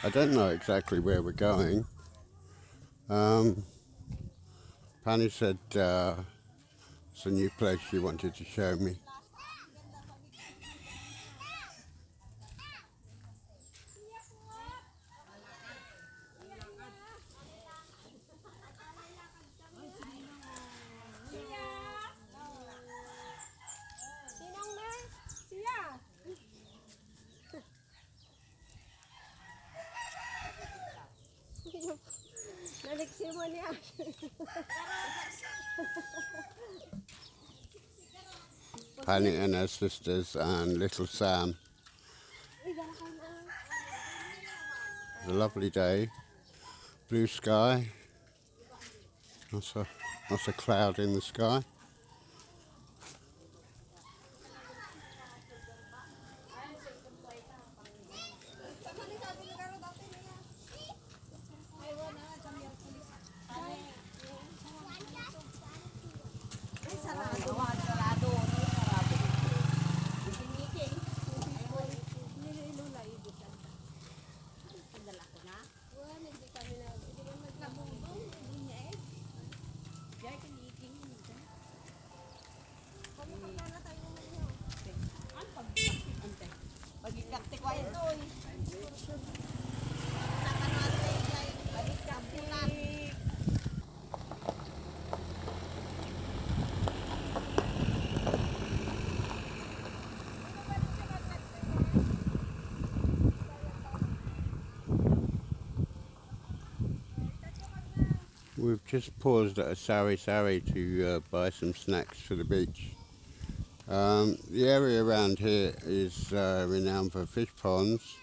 I don't know exactly where we're going. Um, Pani said it's a new place she wanted to show me. Pani and her sisters and little Sam. It's a lovely day, blue sky, lots of cloud in the sky. We've just paused at a Sari Sari to buy some snacks for the beach. The area around here is renowned for fish ponds.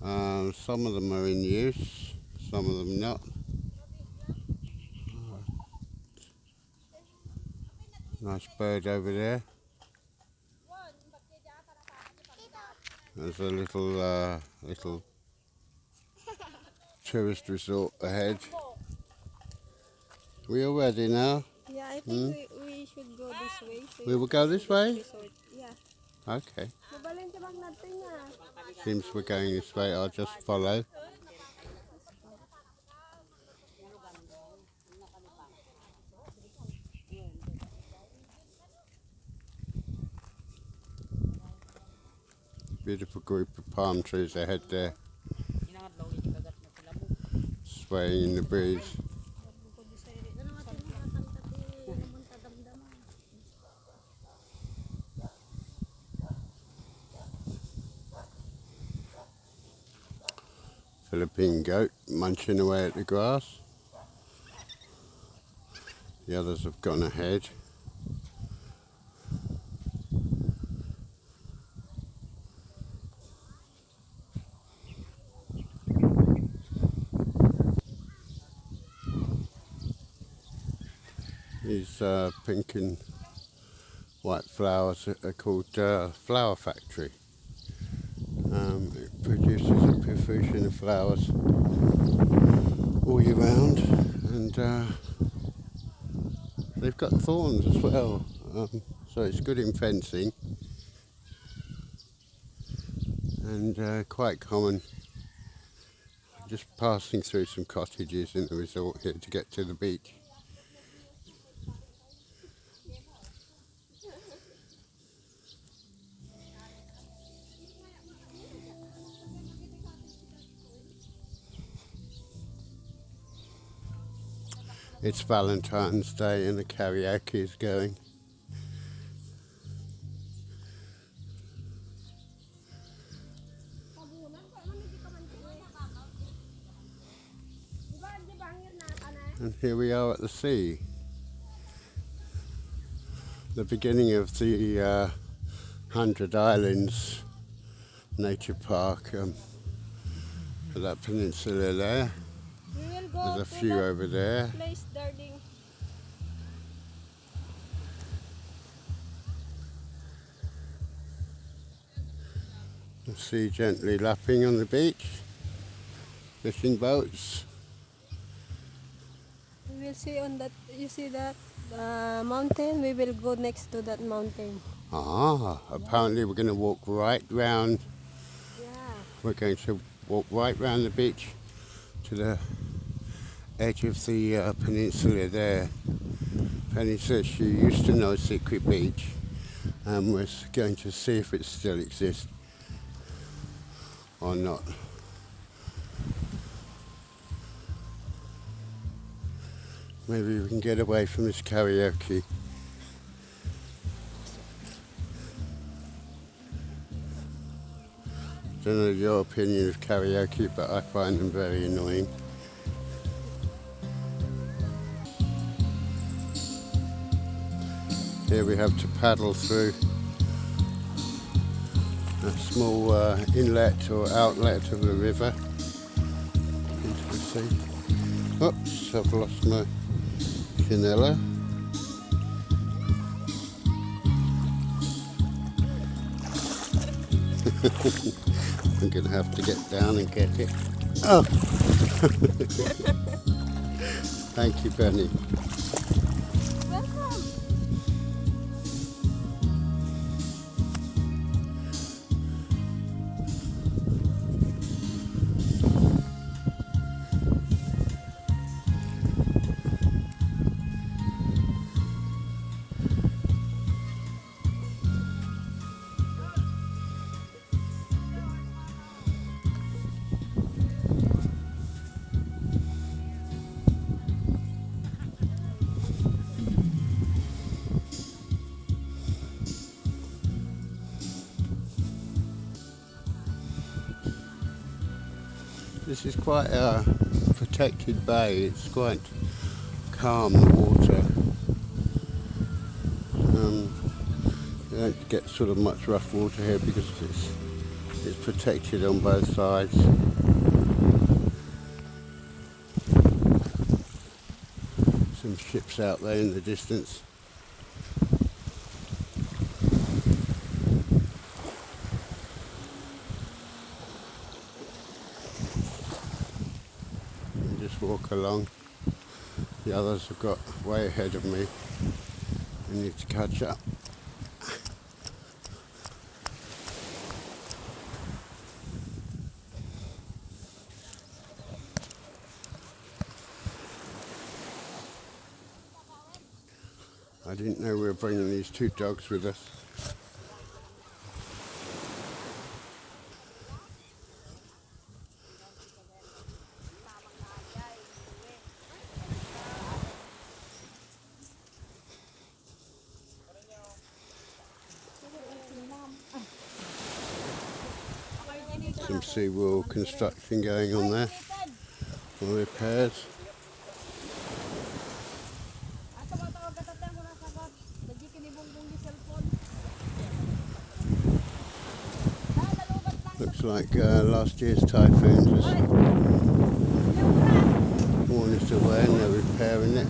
Some of them are in use, some of them not. Nice bird over there. There's a little tourist resort ahead. We all ready now? Yeah, I think we should go this way. So We will go this way? resort. Yeah. Okay. Seems we're going this way, I'll just follow. Beautiful group of palm trees ahead there, swaying in the breeze. Philippine goat munching away at the grass. The others have gone ahead. These pink and white flowers are called Flower Factory. It produces a profusion of flowers all year round, and they've got thorns as well, so it's good in fencing and quite common. Just passing through some cottages in the resort here to get to the beach. It's Valentine's Day and the karaoke is going. And here we are at the sea. The beginning of the 100 Islands Nature Park at that peninsula there. We will go There's a to few that over there. place, darling. The sea gently lapping on the beach. Fishing boats. We will see on that. You see that mountain? We will go next to that mountain. Apparently we're going to walk right round. Yeah. We're going to walk right round the beach to the edge of the peninsula there. Penny said she used to know Secret Beach and was going to see if it still exists or not. Maybe we can get away from this karaoke. Don't know your opinion of karaoke, but I find them very annoying. Here we have to paddle through a small inlet or outlet of the river into the sea. Oops, I've lost my Canella. I'm going to have to get down and get it. Oh! Thank you, Penny. Welcome. This is quite a protected bay. It's quite calm, the water. You don't get sort of much rough water here because it's protected on both sides. Some ships out there in the distance. Just walk along. The others have got way ahead of me. I need to catch up. I didn't know we were bringing these two dogs with us. Some seawall construction going on there, or repairs. Looks like last year's typhoons was worn us away and they're repairing it.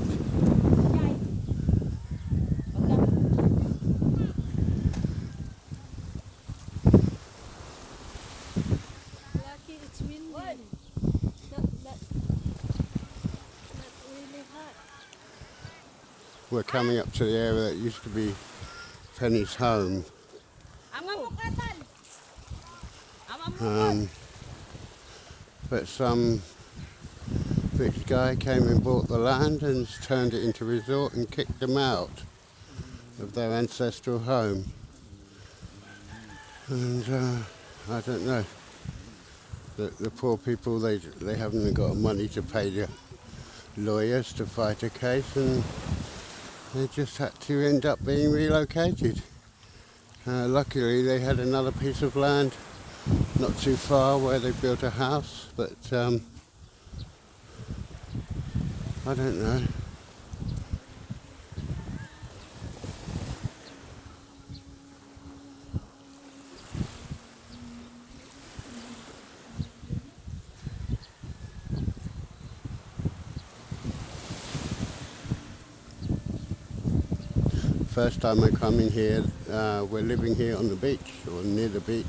Lucky it's windy. Not really hot. We're coming up to the area that used to be Penny's home. But some rich guy came and bought the land and turned it into a resort and kicked them out of their ancestral home. And I don't know. The poor people, they haven't got money to pay the lawyers to fight a case, and they just had to end up being relocated. Luckily they had another piece of land not too far where they built a house, but I don't know. First time I come in here, we're living here on the beach, or near the beach,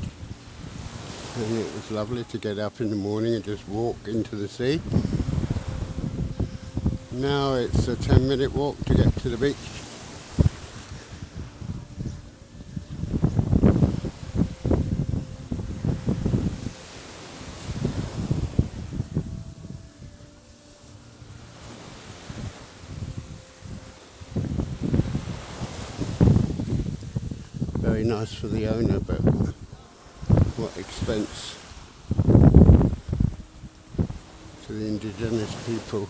and it was lovely to get up in the morning and just walk into the sea. Now it's a 10-minute walk to get to the beach. very nice for the owner, but what expense to the indigenous people.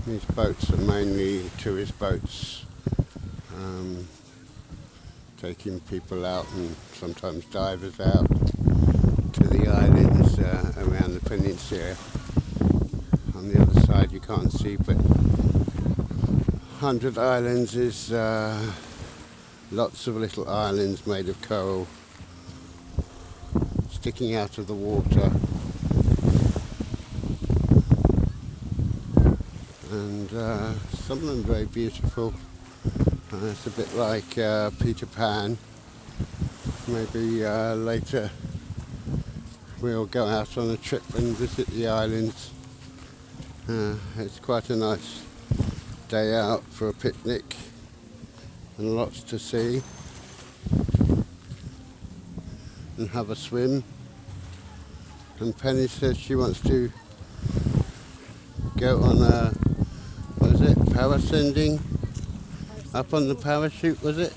These boats are mainly tourist boats, taking people out and sometimes divers out to the islands around the peninsula. On the other side you can't see, but 100 Islands is lots of little islands made of coral sticking out of the water. And some of them very beautiful. It's a bit like Peter Pan. Maybe later we'll go out on a trip and visit the islands. It's quite a nice day out for a picnic and lots to see and have a swim. And Penny says she wants to go on a, what is it, parascending? Up on the parachute, was it?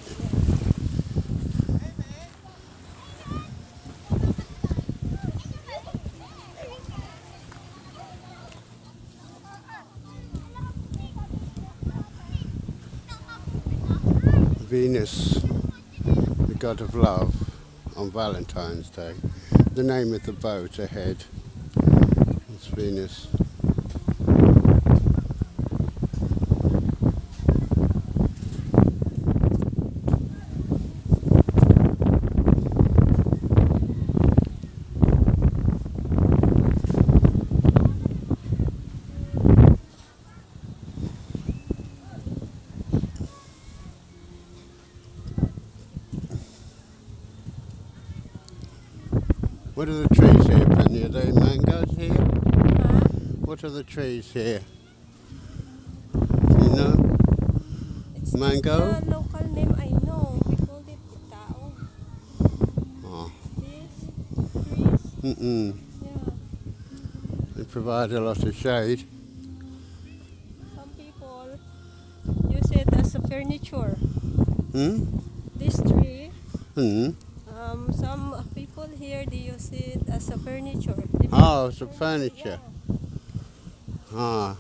Venus, the god of love, on Valentine's Day. The name of the boat ahead is Venus. What are the trees here, Penny? Are they mangoes here? Huh? What are the trees here? Do you know? It's Mango? just the local name I know. We called it Itao. Oh. These trees. Yeah. They provide a lot of shade. Some people use it as a furniture. Hmm? This tree. Hmm? Some people here they use it as a furniture. Oh, it's a furniture. Ah.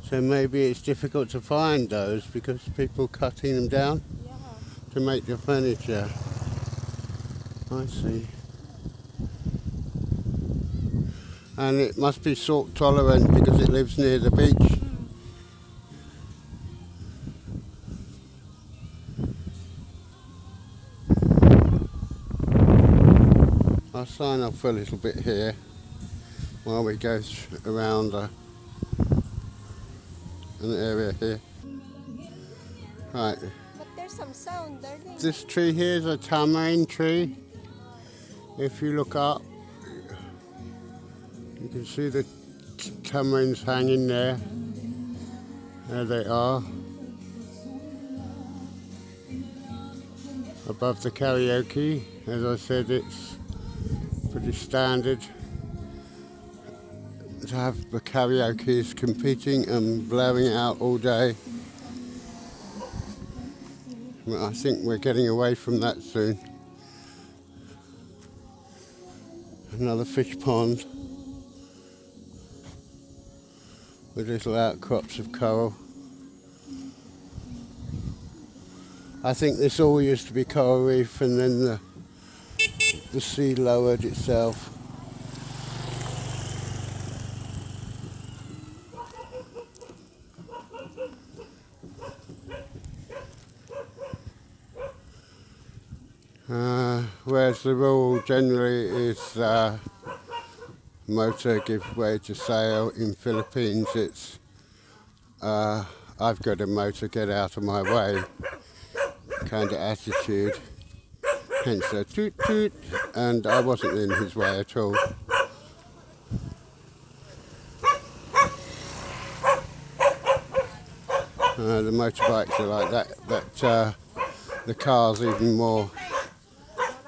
So maybe it's difficult to find those because people cutting them down Yeah. to make the furniture. I see. And it must be salt tolerant because it lives near the beach. I'll sign off for a little bit here while we go around an area here. Right, But there's some sound, darling. this tree here is a tamarind tree. If you look up, you can see the tamarinds hanging there. There they are. Above the karaoke. As I said, it's pretty standard to have the karaoke's competing and blowing it out all day. Well, I think we're getting away from that soon. Another fish pond with little outcrops of coral. I think this all used to be coral reef and then the sea lowered itself. Whereas the rule generally is motor give way to sail. In Philippines it's I've got a motor, get out of my way kind of attitude. Hence a toot toot, and I wasn't in his way at all. The motorbikes are like that, but the car's even more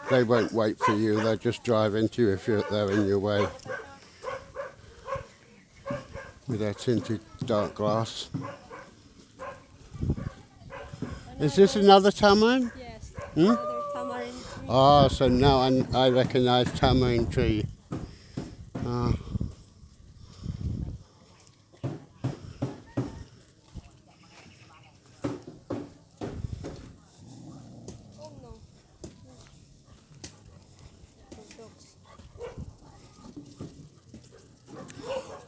they won't wait for you. They'll just drive into you if they're in your way. With their tinted dark glass. Is this another tamarind? Yes. Hmm? Another tamarind tree. Oh, so now I recognise tamarind tree. Ah. Oh no. Dogs.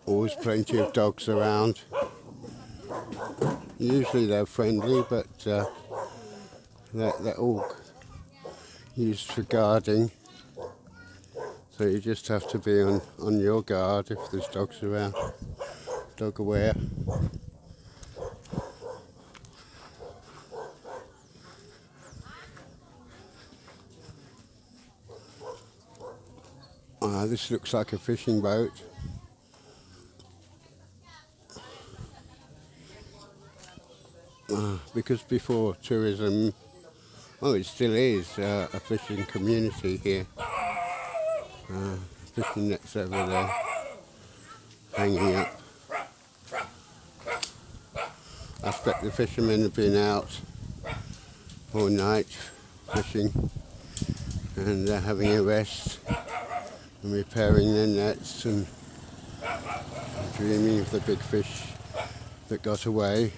Always plenty of dogs around. Usually they're friendly, but they're all used for guarding. So you just have to be on your guard if there's dogs around. Dog aware. This looks like a fishing boat. Because before tourism, well, it still is a fishing community here. Fishing nets over there, hanging up. I expect the fishermen have been out all night fishing, and they're having a rest and repairing their nets and dreaming of the big fish that got away.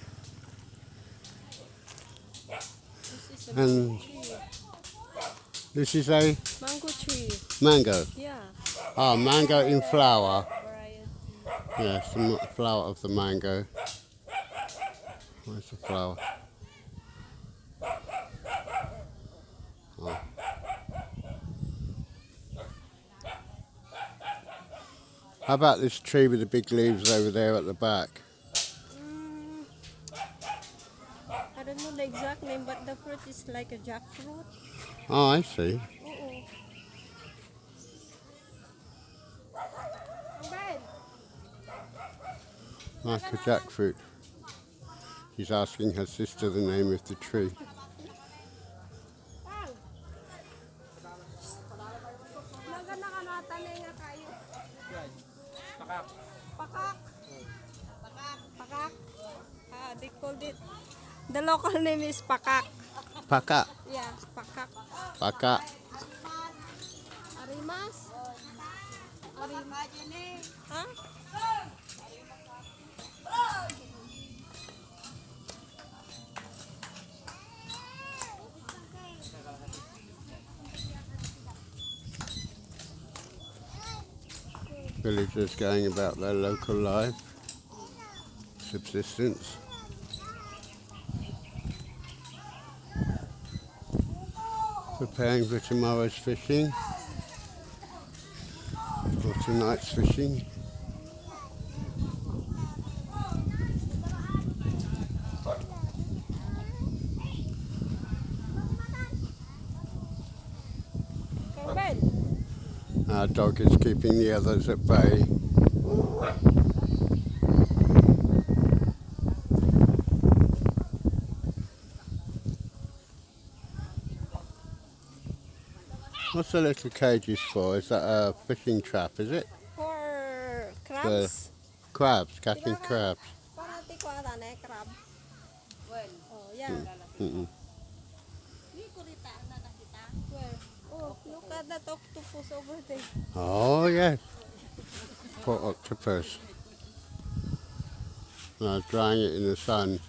This is a And mango tree. this is a Mango tree. mango. Yeah. Ah, mango in flower. Variety. Yes, the flower of the mango. Where's the flower? Oh. How about this tree with the big leaves over there at the back? I don't know the exact name, but the fruit is like a jackfruit. Oh, I see. Oo. Like a jackfruit. She's asking her sister the name of the tree. Pakak. Pakak. Pakak. They called it. The local name is pakak. Paka. Yeah, pakak. Paka. Arimas. Arimas ini. Huh? Villagers going about their local life, subsistence. Preparing for tomorrow's fishing, or tonight's fishing. Our dog is keeping the others at bay. What's the little cages for? Is that a fishing trap, is it? For crabs. Crabs, catching crabs. Crab. Oh, yeah. Mm-mm. Where? Oh, look at that octopus over there. Oh, yes. Poor octopus. Now drying it in the sun.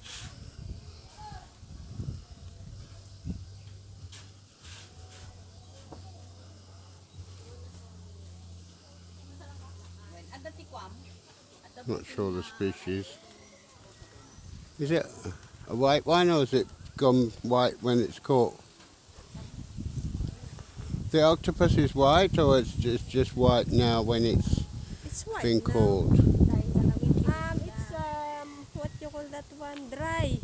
Not sure the species. Is it a white one or is it gone white when it's caught? The octopus is white or it's just white now when it's white been now. caught? It's what you call that one? Dry.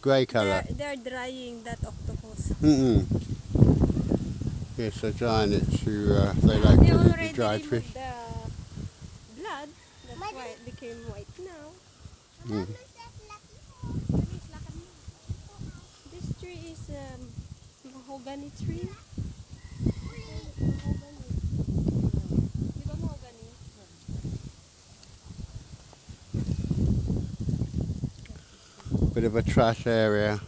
Grey colour. They're drying that octopus. Yes, they're drying it to, they like They to eat already the dried removed fish. the blood. That's why it became white now. Mm. This tree is mahogany tree. bit of a trash area.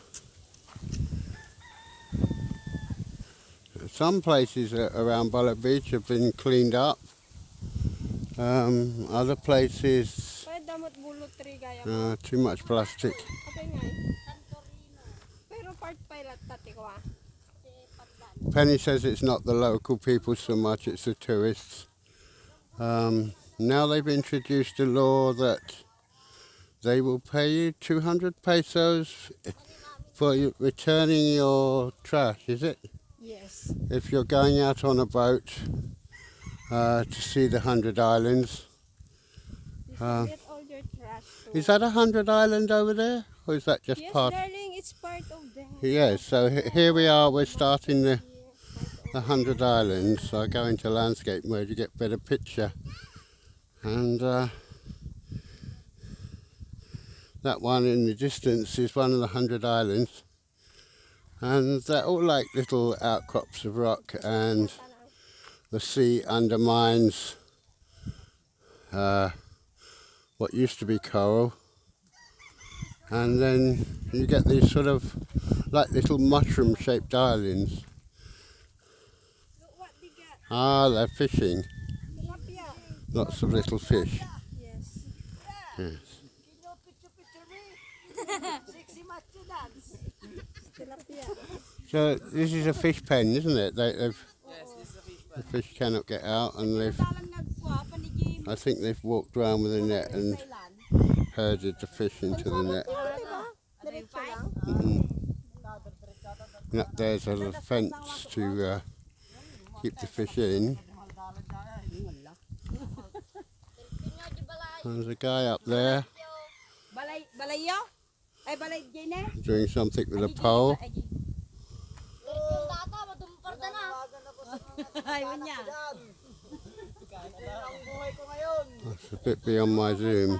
Some places around Bullock Beach have been cleaned up. Other places, May damot bulot tree gaya mo. too much plastic. Okay nga. Pero part pilot tati ko ah. Penny says it's not the local people so much, it's the tourists. Now they've introduced a law that they will pay you 200 pesos for returning your trash, is it? Yes. If you're going out on a boat to see the 100 Islands. You should get all your trash too. Is that 100 Island over there? Or is that just Yes, part? darling, it's part of that. Yes, so here we are, we're starting the 100 Islands. So I go into landscape mode, you get better picture. And that one in the distance is one of the 100 Islands. And they're all like little outcrops of rock, and the sea undermines what used to be coral. And then you get these sort of like little mushroom shaped islands. Look what they got. Ah, they're fishing. Tilapia. Lots of little fish. Yes. Yes. Tilapia. So this is a fish pen, isn't it? The fish cannot get out, and I think they've walked around with a net and herded the fish into the net. Diretso lang. And up there's a fence to keep the fish in. There's a guy up there Balayo? Ay, balay Gine? doing something with a pole. Ayaw niya. That's a bit beyond my zoom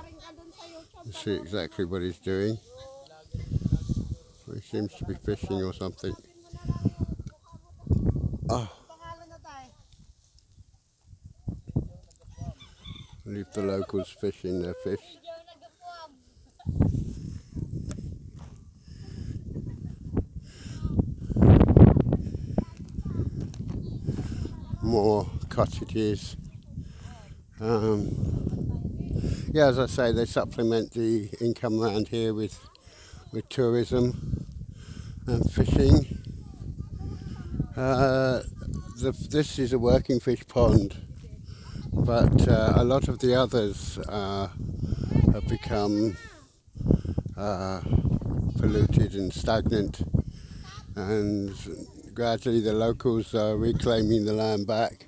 to see exactly what he's doing. He seems to be fishing or something. Oh. Leave the locals fishing their fish. More cottages. Yeah, as I say, they supplement the income around here with tourism and fishing. This is a working fish pond, but a lot of the others have become polluted and stagnant, and gradually the locals are reclaiming the land back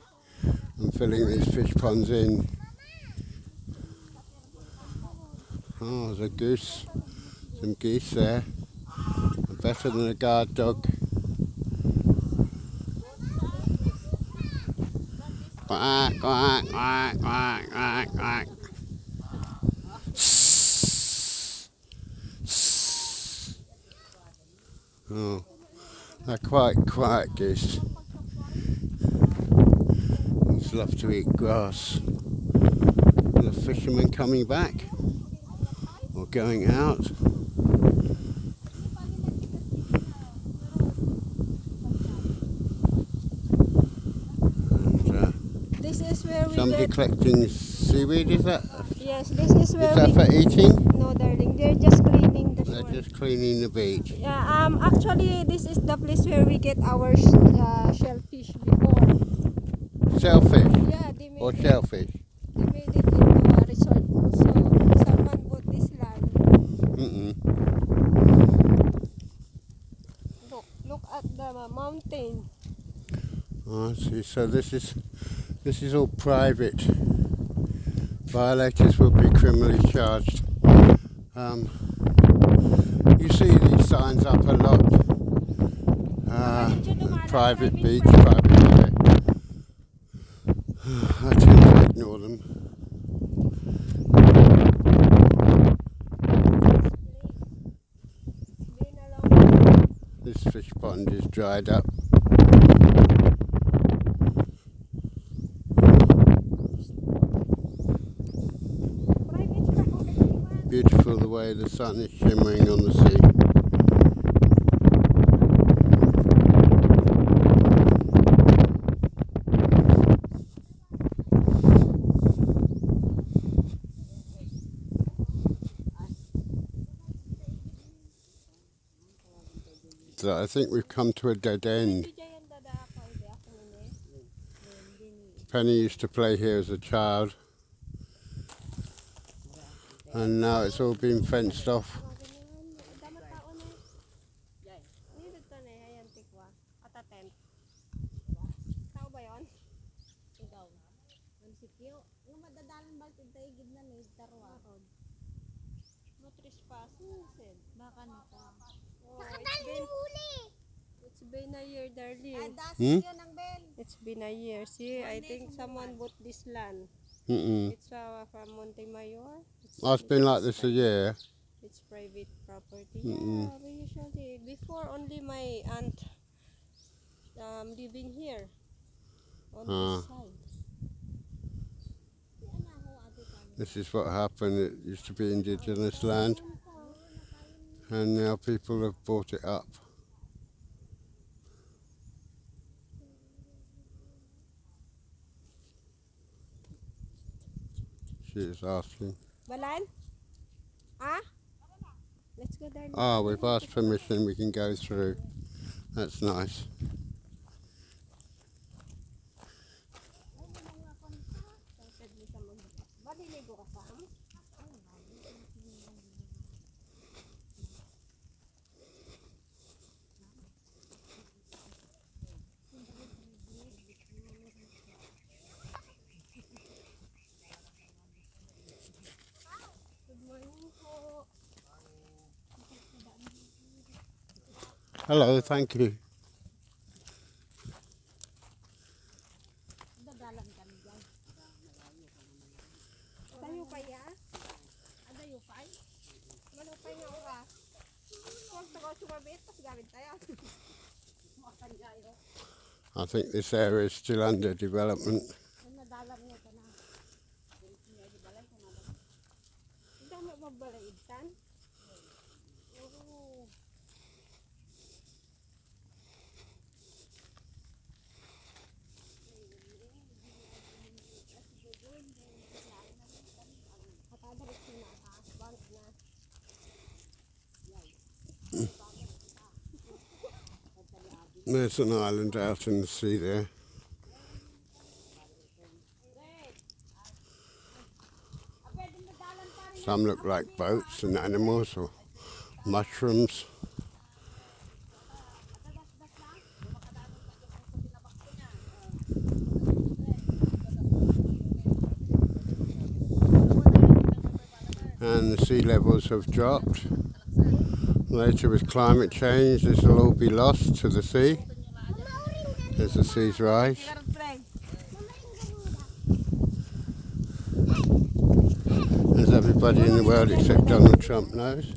and filling these fish ponds in. Oh, there's a goose, some geese there, better than a guard dog. Quack, quack, quack, quack, quack, quack. Oh, they're quite quiet geese. Just love to eat grass. The fishermen coming back or going out. This is where we Somebody get... collecting seaweed, is that? Yes, this is where Is that we... for eating? No, darling, they're just cleaning the They're shore. just cleaning the beach. Yeah, actually, this is the place where we get our shellfish before. Shellfish Yeah, they made or it. shellfish? They made it into a resort also. Someone bought this land. Look at the mountain. Oh, I see. So this is all private. Violators will be criminally charged. You see these signs up a lot. Private beach, private area. I tend to ignore them. It's been a long time. This fish pond is dried up. beautiful the way the sun is shimmering on the sea. So I think we've come to a dead end. Penny used to play here as a child, and now it's all been fenced off. Yung madadalan baltid tayo gidna ni tarwa. No trespassing, said. Baka nito. It's been a year, darling. Dasig yun ang bell. It's been a year. See, I think someone bought this land. It's from Montemayor. It's been like this a year. It's private property. Yeah, we usually before only my aunt living here on this side. This is what happened. It used to be indigenous land, and now people have bought it up. She is asking. Balan? Ah? Let's go there. Ah, we've asked permission, we can go through. That's nice. Hello, thank you. Dadalan kami dyan. Tayo pa ya? Ada yung file? Malupay nga oras. Huwag tago sumabit, pas gamit tayo. I think this area is still under development. Nadalan nga ka na. Hindi mo mabalaitan. There's an island out in the sea there. Some look like boats and animals or mushrooms. And the sea levels have dropped. Later with climate change this will all be lost to the sea as the seas rise. As everybody in the world except Donald Trump knows.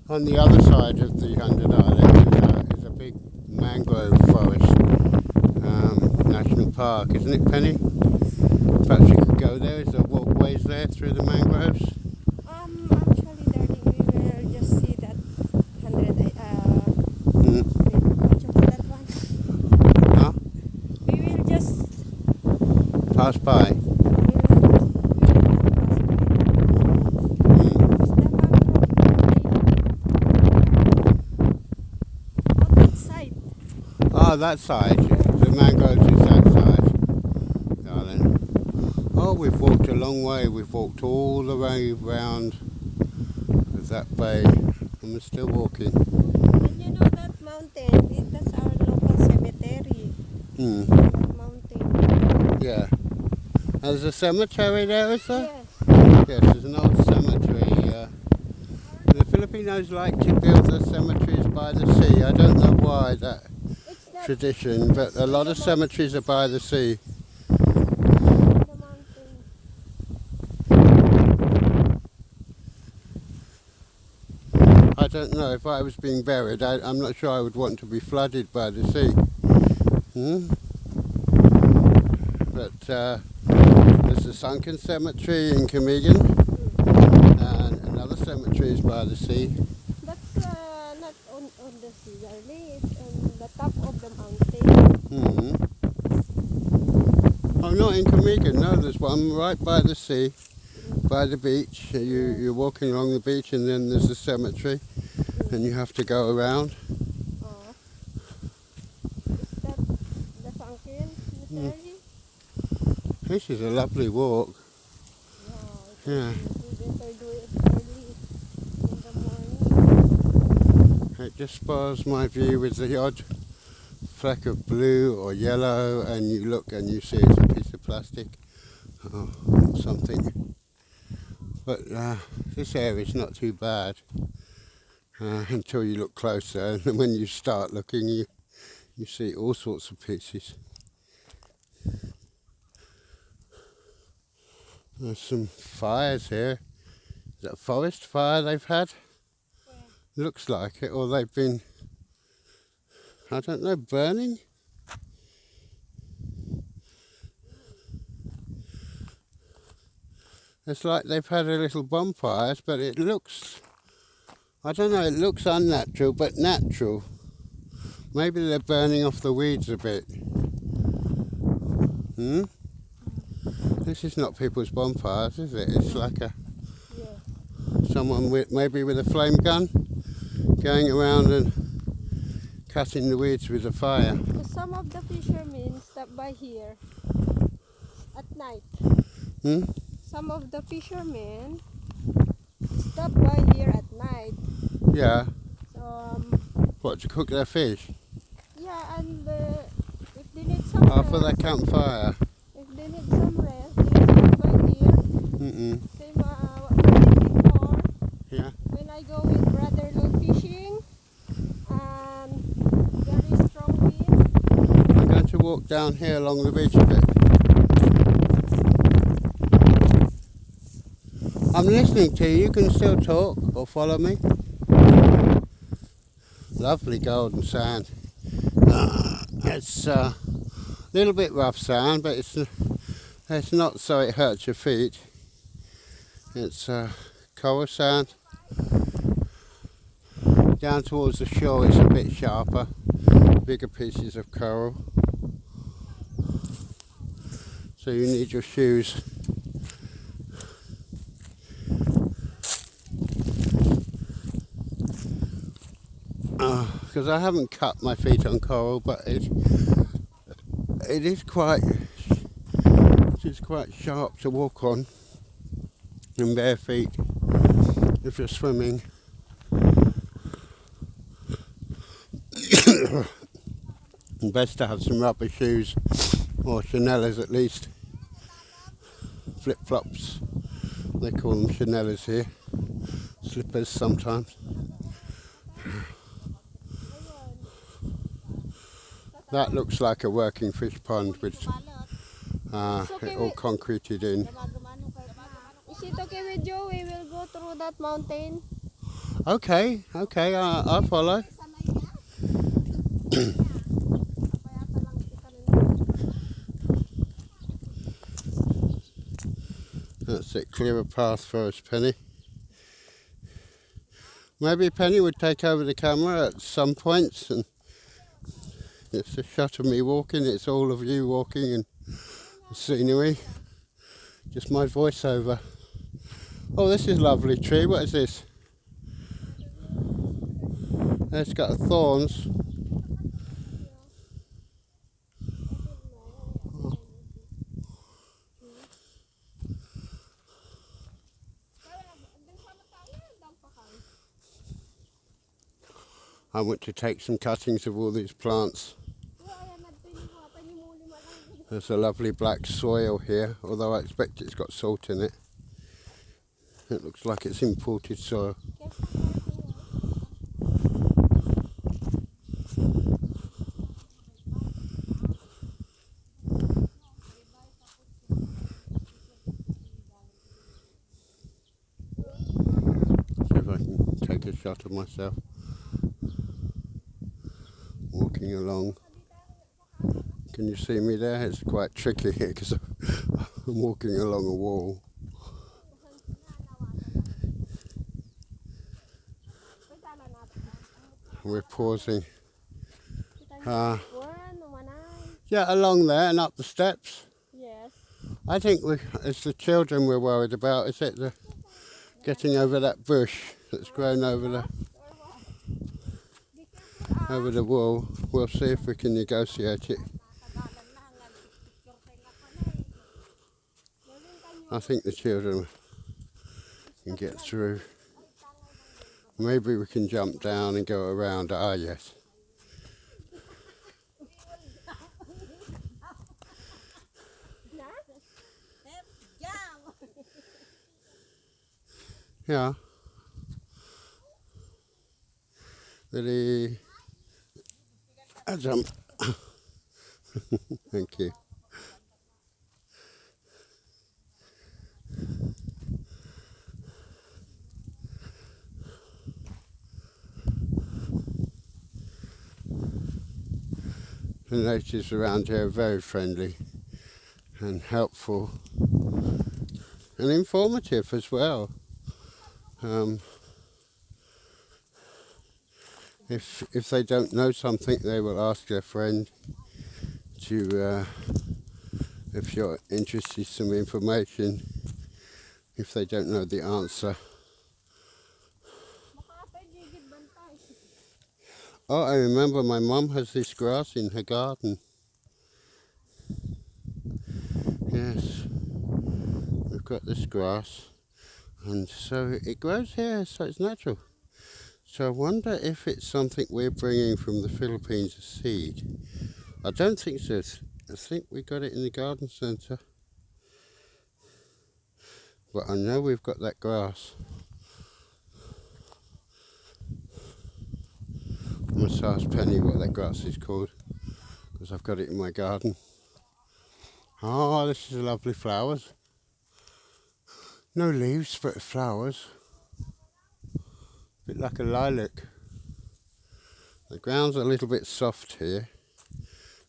On the other side of the 100 Islands is a big mangrove forest, national park, isn't it, Penny? Perhaps you could go there. Is there walkways there through the mangroves? Actually, darling, we will just see that 100. What you call that one? Huh? We will just Pass by. Ah, that side. The mangroves is that side, darling. Oh, we've walked a long way. We've walked all the way round that bay, and we're still walking. And you know that mountain? That's our local cemetery. That mountain. Yeah. There's a cemetery there, is there? Yes. Yes, there's an old cemetery. The Filipinos like to build their cemeteries by the sea. I don't know why that tradition, but a lot of cemeteries are by the sea. The mountain. I don't know, if I was being buried, I'm not sure I would want to be flooded by the sea. But there's a sunken cemetery in Kamigan, and another cemetery is by the sea. That's not on the sea, darling. It's on the top of the mountain. Oh, not in Kamigan, no, there's one right by the sea, by the beach. You're walking along the beach and then there's a cemetery and you have to go around. Oh. Is that the sunken cemetery? This is a lovely walk. Yeah. We better do it early in the morning. It just spoils my view with the odd fleck of blue or yellow, and you look and you see it's a piece of plastic or something. But this area is not too bad until you look closer, and when you start looking you see all sorts of pieces. There's some fires here. Is that a forest fire they've had? Yeah. Looks like it, or they've been, I don't know, burning? It's like they've had a little bonfires, but it looks, I don't know, it looks unnatural, but natural. Maybe they're burning off the weeds a bit. This is not people's bonfires, is it? It's like someone maybe with a flame gun going around and cutting the weeds with a fire. So some of the fishermen stop by here at night. Some of the fishermen stop by here at night. Yeah. So, What, to cook their fish? yeah, and if they need some rest, For their campfire? if they need some rest, they stop by here. Same what we did before. Yeah. When I go with Brother Lou fishing, and very strong wind. I'm going to walk down here along the beach a bit. I'm listening to you. You can still talk or follow me. Lovely golden sand. It's a little bit rough sand, but it's not so it hurts your feet. It's coral sand. Down towards the shore it's a bit sharper, bigger pieces of coral. So you need your shoes. Because I haven't cut my feet on coral, but it is quite sharp to walk on in bare feet if you're swimming. Best to have some rubber shoes or Chanellas at least. Flip-flops, they call them Chanellas here. Slippers sometimes. That looks like a working fish pond with it all concreted in. Is it okay with you? We will go through that mountain. Okay, I'll follow. That's it, clear a path for us, Penny. Maybe Penny would take over the camera at some points, and it's a shot of me walking, it's all of you walking and the scenery. Just my voiceover. Oh, this is a lovely tree. What is this? It's got thorns. I want to take some cuttings of all these plants. There's a lovely black soil here, although I expect it's got salt in it. It looks like it's imported soil. See if I can take a shot shot of myself walking along. Can you see me there? It's quite tricky here because I'm walking along a wall. We're pausing. Yeah, along there and up the steps. Yes. I think it's the children we're worried about. Is it the getting over that bush that's grown over the wall? We'll see if we can negotiate it. I think the children can get through. Maybe we can jump down and go around. Ah, yes. Yeah. Ready? A jump. Thank you. The natives around here are very friendly and helpful and informative as well. If they don't know something, they will ask their friend to, if you're interested in some information, if they don't know the answer. Oh, I remember my mum has this grass in her garden. Yes, we've got this grass, and so it grows here, so it's natural. So I wonder if it's something we're bringing from the Philippines as seed. I don't think so. I think we got it in the garden centre. But I know we've got that grass. I must ask Penny what that grass is called, because I've got it in my garden. Oh, this is lovely flowers. No leaves, but flowers. A bit like a lilac. The ground's a little bit soft here.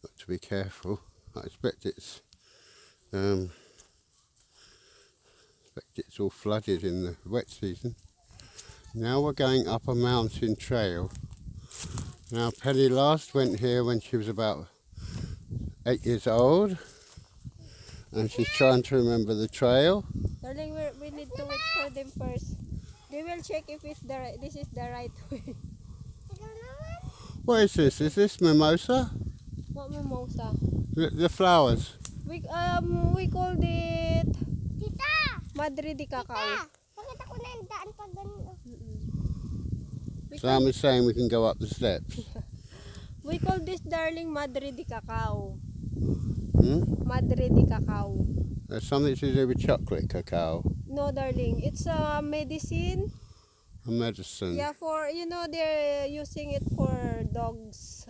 Got to be careful. I expect it's all flooded in the wet season. Now we're going up a mountain trail. Now Penny last went here when she was about 8 years old, and she's trying to remember the trail. Darling, we need to wait for them first. They will check if this is the right way. What is this? Is this mimosa? What mimosa? The flowers. We called it Tita! Madre de Cacao. Pakita ko na yung daan pag ganun. Sam is saying we can go up the steps. We call this, darling, Madre de Cacao. Madre de Cacao. There's something to do with chocolate cacao. No, darling. It's a medicine. A medicine. Yeah, for, they're using it for dogs.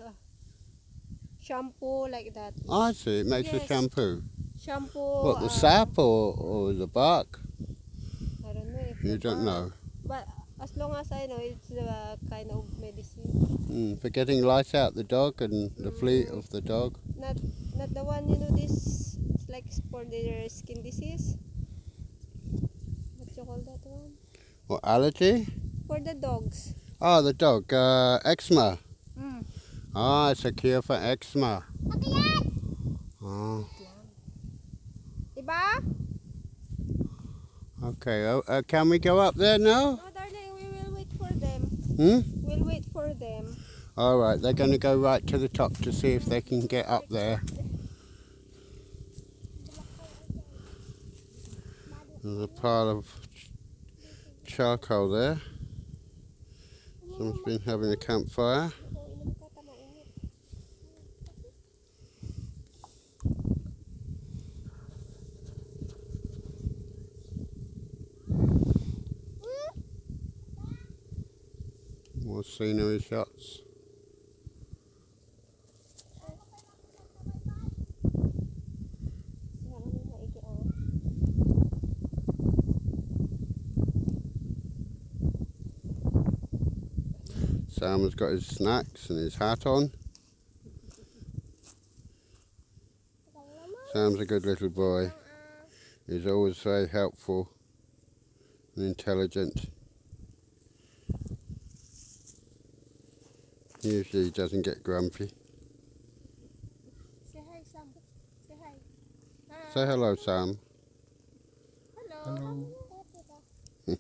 Shampoo, like that. Oh, I see. It makes a Yes. shampoo. Shampoo. What, the sap or the bark? I don't know. If You the don't bark- know. But as long as I know, it's a kind of medicine. For getting lice out the dog and the flea of the dog. Not the one, this, it's like for their skin disease. What you call that one? What, allergy? For the dogs. Oh, the dog. Eczema. Mm. Ah, it's a cure for eczema. Ate yan! Oh, Diba? okay. Can we go up there now? No, darling, we will wait for them. Hmm? We'll wait for them. All right, they're going to go right to the top to see if they can get up there. There's a pile of charcoal there. Someone's been having a campfire. More scenery shots. Sam has got his snacks and his hat on. Sam's a good little boy. He's always very helpful and intelligent. Usually he doesn't get grumpy. Say hi, Sam. Say hi. Say hello, Sam. Hello. Hello.